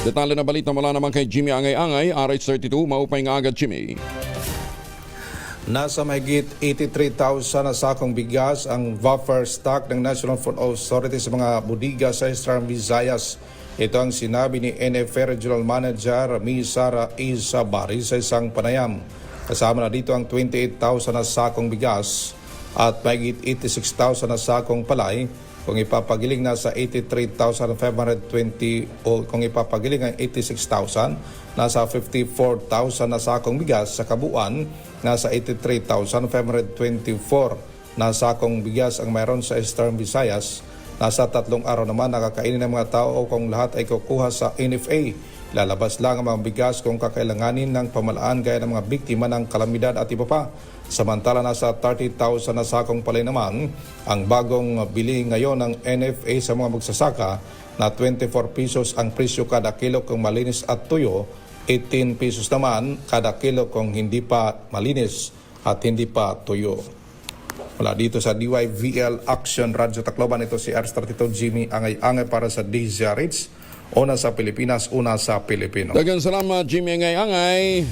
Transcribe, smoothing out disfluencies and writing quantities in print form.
Detalye na balita mula naman kay Jimmy Angay-Angay, RH32, maupay nga agad Jimmy. Nasa mahigit 83,000 na sakong bigas ang buffer stock ng National Food Authority sa mga bodega sa Eastern Visayas. Ito ang sinabi ni NFA Regional Manager Ms. Sara Isabari sa isang panayam. Kasama na dito ang 28,000 na sakong bigas at mahigit 86,000 na sakong palay. Kung ipapagiling na sa 83,520 o kung ipapagiling ang 86,000, nasa 54,000 na sakong bigas sa kabuuan, nasa 83,524 na sakong bigas ang mayroon sa Eastern Visayas. Nasa 3 araw naman nakakainin ng mga tao kung lahat ay kukuha sa NFA. Lalabas lang ang mga bigas kung kakailanganin ng pamalaan gaya ng mga biktima ng kalamidad at iba pa. Samantala nasa 30,000 na sakong palay naman ang bagong bili ngayon ng NFA sa mga magsasaka na 24 pesos ang presyo kada kilo kung malinis at tuyo, 18 pesos naman kada kilo kung hindi pa malinis at hindi pa tuyo. Mula dito sa DYVL Action Radio Tacloban, ito si RH32 Jimmy Angay-Angay para sa DZRH. Una sa Pilipinas, una sa Pilipino. Daghang salamat Jimmy Angay-Angay.